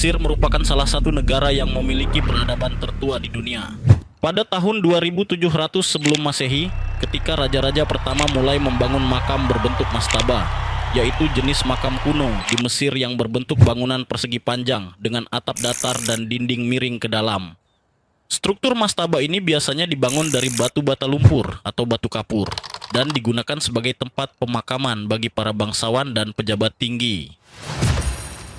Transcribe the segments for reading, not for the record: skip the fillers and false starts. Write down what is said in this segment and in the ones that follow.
Mesir merupakan salah satu negara yang memiliki peradaban tertua di dunia. Pada tahun 2700 sebelum Masehi, ketika raja-raja pertama mulai membangun makam berbentuk mastaba, yaitu jenis makam kuno di Mesir yang berbentuk bangunan persegi panjang dengan atap datar dan dinding miring ke dalam. Struktur mastaba ini biasanya dibangun dari batu bata lumpur atau batu kapur dan digunakan sebagai tempat pemakaman bagi para bangsawan dan pejabat tinggi.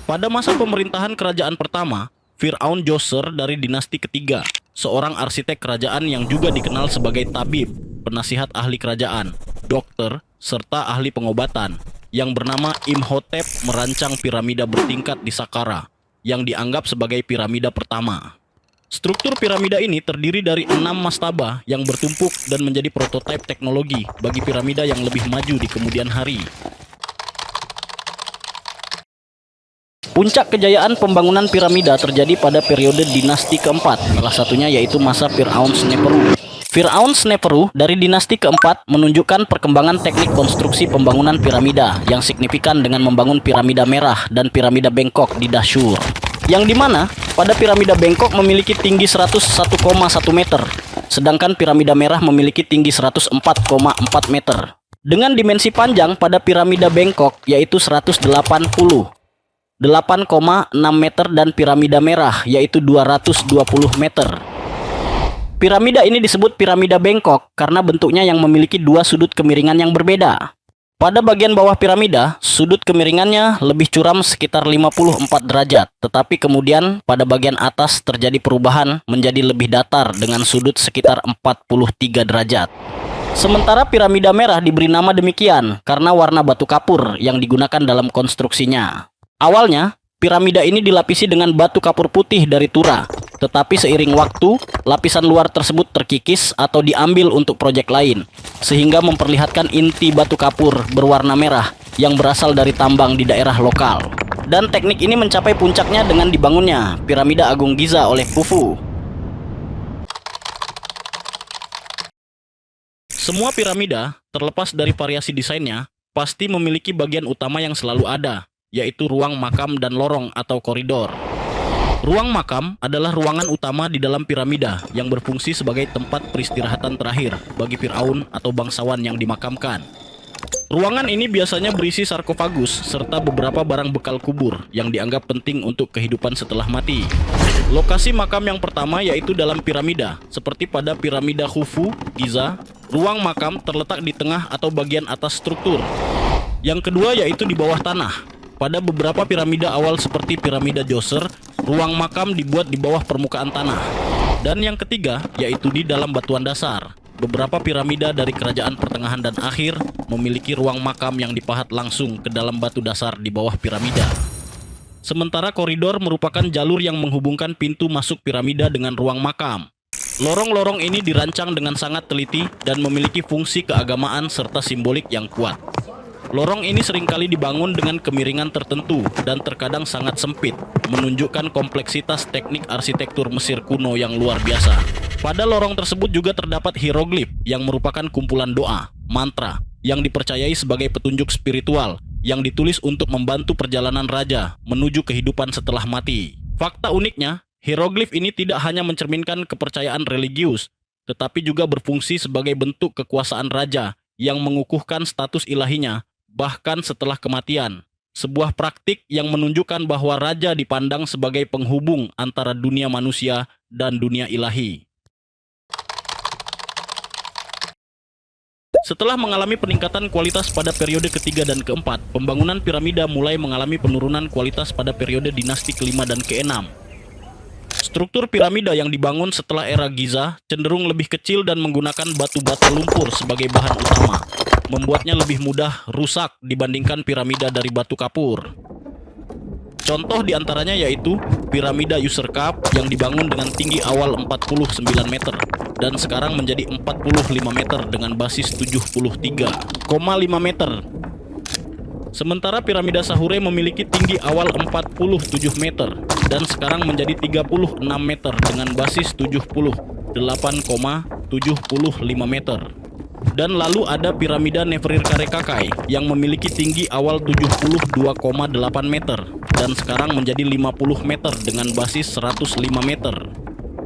Pada masa pemerintahan kerajaan pertama, Fir'aun Djoser dari dinasti ketiga, seorang arsitek kerajaan yang juga dikenal sebagai tabib, penasihat ahli kerajaan, dokter, serta ahli pengobatan, yang bernama Imhotep merancang piramida bertingkat di Saqqara, yang dianggap sebagai piramida pertama. Struktur piramida ini terdiri dari 6 mastaba yang bertumpuk dan menjadi prototipe teknologi bagi piramida yang lebih maju di kemudian hari. Puncak kejayaan pembangunan piramida terjadi pada periode dinasti keempat, salah satunya yaitu masa Fir'aun Sneferu. Fir'aun Sneferu dari dinasti keempat menunjukkan perkembangan teknik konstruksi pembangunan piramida yang signifikan dengan membangun piramida merah dan piramida bengkok di Dashur. Yang dimana pada piramida bengkok memiliki tinggi 101,1 meter, sedangkan piramida merah memiliki tinggi 104,4 meter. Dengan dimensi panjang pada piramida bengkok yaitu 8,6 meter dan piramida merah yaitu 220 meter. Piramida ini disebut piramida bengkok karena bentuknya yang memiliki dua sudut kemiringan yang berbeda. Pada bagian bawah piramida, sudut kemiringannya lebih curam sekitar 54 derajat, tetapi kemudian pada bagian atas terjadi perubahan menjadi lebih datar dengan sudut sekitar 43 derajat. Sementara piramida merah diberi nama demikian karena warna batu kapur yang digunakan dalam konstruksinya. Awalnya, piramida ini dilapisi dengan batu kapur putih dari Tura, tetapi seiring waktu, lapisan luar tersebut terkikis atau diambil untuk proyek lain, sehingga memperlihatkan inti batu kapur berwarna merah yang berasal dari tambang di daerah lokal. Dan teknik ini mencapai puncaknya dengan dibangunnya Piramida Agung Giza oleh Khufu. Semua piramida, terlepas dari variasi desainnya, pasti memiliki bagian utama yang selalu ada, yaitu ruang makam dan lorong atau koridor. Ruang makam adalah ruangan utama di dalam piramida yang berfungsi sebagai tempat peristirahatan terakhir bagi Fir'aun atau bangsawan yang dimakamkan. Ruangan ini biasanya berisi sarkofagus serta beberapa barang bekal kubur yang dianggap penting untuk kehidupan setelah mati. Lokasi makam yang pertama yaitu dalam piramida, seperti pada piramida Khufu, Giza. Ruang makam terletak di tengah atau bagian atas struktur. Yang kedua yaitu di bawah tanah. Pada beberapa piramida awal seperti piramida Djoser, ruang makam dibuat di bawah permukaan tanah. Dan yang ketiga yaitu di dalam batuan dasar. Beberapa piramida dari kerajaan pertengahan dan akhir memiliki ruang makam yang dipahat langsung ke dalam batu dasar di bawah piramida. Sementara koridor merupakan jalur yang menghubungkan pintu masuk piramida dengan ruang makam. Lorong-lorong ini dirancang dengan sangat teliti dan memiliki fungsi keagamaan serta simbolik yang kuat. Lorong ini seringkali dibangun dengan kemiringan tertentu dan terkadang sangat sempit, menunjukkan kompleksitas teknik arsitektur Mesir kuno yang luar biasa. Pada lorong tersebut juga terdapat hieroglif yang merupakan kumpulan doa, mantra, yang dipercayai sebagai petunjuk spiritual yang ditulis untuk membantu perjalanan raja menuju kehidupan setelah mati. Fakta uniknya, hieroglif ini tidak hanya mencerminkan kepercayaan religius, tetapi juga berfungsi sebagai bentuk kekuasaan raja yang mengukuhkan status ilahinya bahkan setelah kematian. Sebuah praktik yang menunjukkan bahwa raja dipandang sebagai penghubung antara dunia manusia dan dunia ilahi. Setelah mengalami peningkatan kualitas pada periode ketiga dan keempat, pembangunan piramida mulai mengalami penurunan kualitas pada periode dinasti kelima dan keenam. Struktur piramida yang dibangun setelah era Giza cenderung lebih kecil dan menggunakan batu bata lumpur sebagai bahan utama, membuatnya lebih mudah rusak dibandingkan piramida dari batu kapur. Contoh diantaranya yaitu piramida Userkaf yang dibangun dengan tinggi awal 49 meter dan sekarang menjadi 45 meter dengan basis 73,5 meter. Sementara piramida Sahure memiliki tinggi awal 47 meter dan sekarang menjadi 36 meter dengan basis 78,75 meter. Dan lalu ada piramida Nefertari Kakai yang memiliki tinggi awal 72,8 meter dan sekarang menjadi 50 meter dengan basis 105 meter.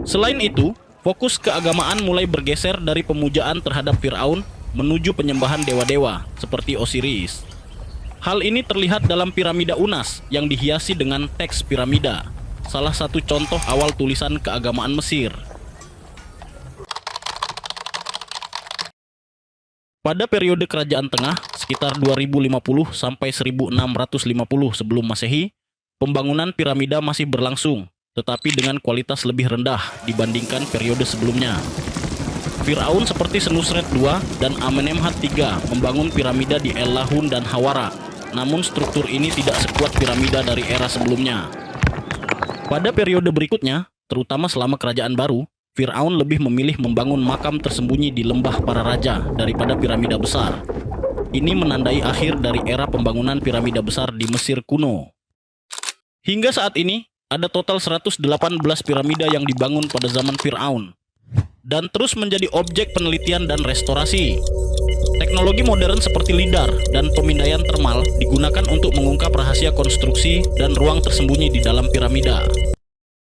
Selain itu, fokus keagamaan mulai bergeser dari pemujaan terhadap Firaun menuju penyembahan dewa-dewa seperti Osiris. Hal ini terlihat dalam piramida Unas yang dihiasi dengan teks piramida, salah satu contoh awal tulisan keagamaan Mesir. Pada periode Kerajaan Tengah, sekitar 2050 sampai 1650 sebelum Masehi, pembangunan piramida masih berlangsung, tetapi dengan kualitas lebih rendah dibandingkan periode sebelumnya. Firaun seperti Senusret II dan Amenemhat III membangun piramida di El Lahun dan Hawara, namun struktur ini tidak sekuat piramida dari era sebelumnya. Pada periode berikutnya, terutama selama Kerajaan Baru, Firaun lebih memilih membangun makam tersembunyi di lembah para raja daripada piramida besar. Ini menandai akhir dari era pembangunan piramida besar di Mesir kuno. Hingga saat ini, ada total 118 piramida yang dibangun pada zaman Firaun dan terus menjadi objek penelitian dan restorasi. Teknologi modern seperti lidar dan pemindaian termal digunakan untuk mengungkap rahasia konstruksi dan ruang tersembunyi di dalam piramida.